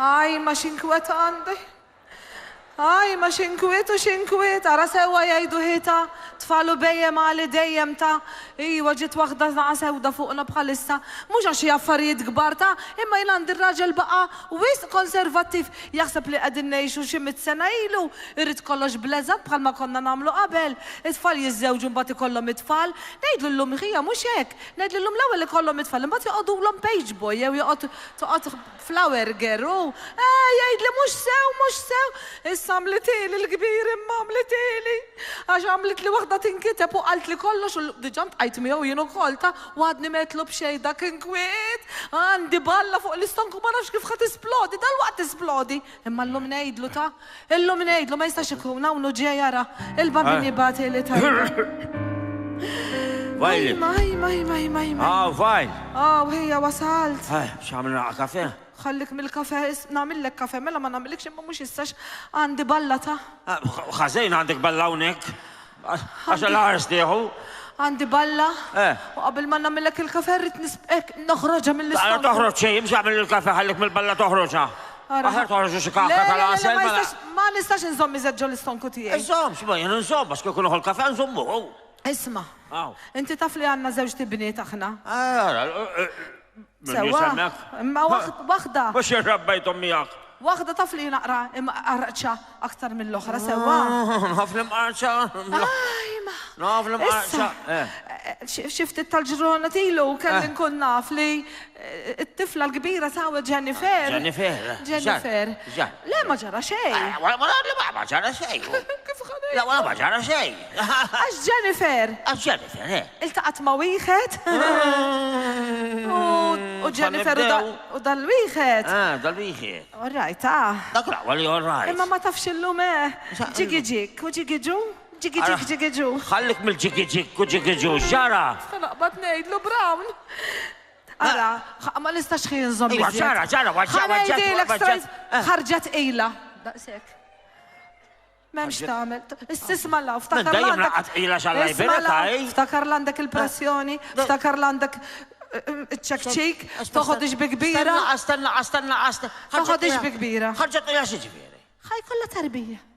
هاي ما شنكويت عندي. هاي ما شنكويت وشنكويت أرى سوا يايدو هيتا تفالو بيا مالي ديمتا. ايوه جيت واخدة عسودة فوقنا بخلصتا مش عشي افريد كبارتا اما يلاند الراجل بقى ويس كونسرفاتيف يحسب لي قد النيشو شمت سنايلو يريد كلش بلازات بخل ما كنا نعملو قبل اطفال يتزوجوا مباتي كلهم اطفال نايدلو لهم هي مش هيك نايدلو لهم الاول كلهم اطفال مباتي يقعدوا لهم بيج بوي ويقعدوا تقعد فلاور جيرو يايدلي مش سو عملتيلي الكبيرة ما عملتيلي عش عملت لي وحدة تنكتب وقالت لي كلش ديجا انطقيت مية وينو قالتها وعدني ما يطلب شي دا كنكويت عندي بالله فوق الاستنك وما نعرفش كيف خاتسبلودي دا الوقت اسبلودي اما اللو منايدلو تا اللو منايدلو ما يستاش يكون ونو جايرة البابيني باتيلي تا ويلي ماي فاين وهي وصلت شو عملنا كافيه؟ خليك من الكافيه نعمل لك كافيه ملا ما نعملكش مش الساش عندي بلطة خزين عندك بلاونك عشان العرس ديهو عندي بلة وقبل ما نعمل لك الكافيه ريت نسبقك نخرجها من لا تخرج شيء مش اعمل الكافيه خليك من البلة تخرجها تخرج شكاكة لا ما نستاش نزوم زاد جول الستونكو تيجي نزوم شو بين نزوم بس كي يكونوا الكافيه نزومه اسمع انت طفلي عنا زوجتي بنيت اخنا من يسمك؟ اما واخدة وش ربيت امي واخدة طفلي نقرا اما قرأتشا اكثر من الاخرى سوا نافل مقرشة نافل مقرشة شفت التلجرونة تيلو كان نكون نافلي الطفلة الكبيرة سوا جينيفر لا ما جرى شيء ما جرى شيء كيف خليك؟ لا ولا ما جرى شيء اش جينيفر التقت مويخت وجينيفر ودلويخت دلويخت ورايت دقرا ولي ورايت اما ما تفشلوا ما جيجي جيك وجيجي جو جيجي جو خليك من الجيجي جيك وجيجي جو جارة خلق بطني يدلو براون أرى ما لستاش خي نظام ايوه جارة وجات خرجت ايلا دقسك ما مش تعمل استسمع لا افتكر دايما لقت ايلا الله يبارك هاي افتكر لندك البراسيوني افتكر لندك التشكشيك تاخدش بكبيرة استنى تاخدش بكبيرة خرجت ايلا شي جبيري هاي كلها تربية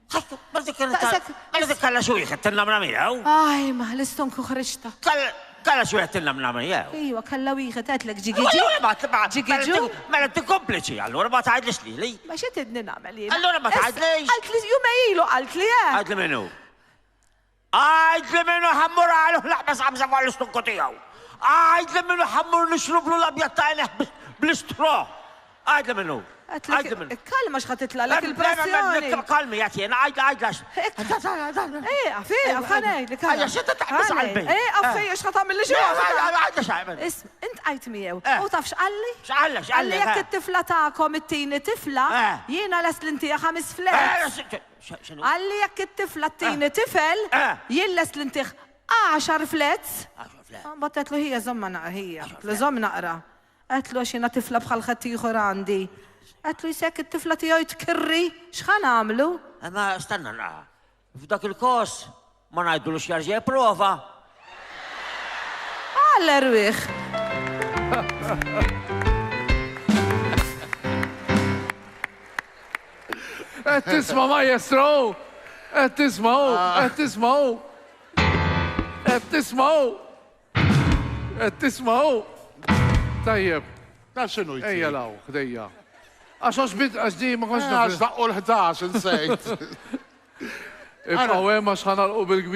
بدك كلا شوي خدتنا من عمياو ما لستونكو خرجتها كلا شوي خدتنا من عمياو ايوه كلا ويختات لك جيجي جو ما انت كومبليتشي allora ما تعدلش لي ما شفت ابن عمليه allora ما تعدليش قالت لي يوم يلو قالت لي قالت لي منو حمر على لا بس عم زفال الستونكو تياو قالت لي منو حمر نشرب له الابيض تاعنا بالسترو قالت لي منو كلمة شخطت لك البراسيوني كلمة ياتي انا عايد لاش ايه افي افاني لك هيا شتا تحبس على البيت ايه افي ايش خط اعمل لي شو عايد شعب اسم انت قايت مياو هو تعرفش قال لي قال لي ياك الطفلة تاعكم التيني طفلة يينا لسلنتي يا 5 فلات قال لي ياك الطفلة التيني طفل يلس لنتي 10 فلات بطلت له هي زمنا هي لزم نقرا قالت له شينا طفلة بخل ختي خور عندي قالت له يساك الطفلة تياي تكري شخا نعملو؟ ما استنى في ذاك الكوس ما نعيدولوش يرجع بروفا على رويخ تسمع مايسترو تسمعوا طيب لا شنو يصير؟ هي لا خدية عشان شبيت اشدي ما كنتش دقوا ال 11 نسيت ابقى وين مش هنلقوا بالكبير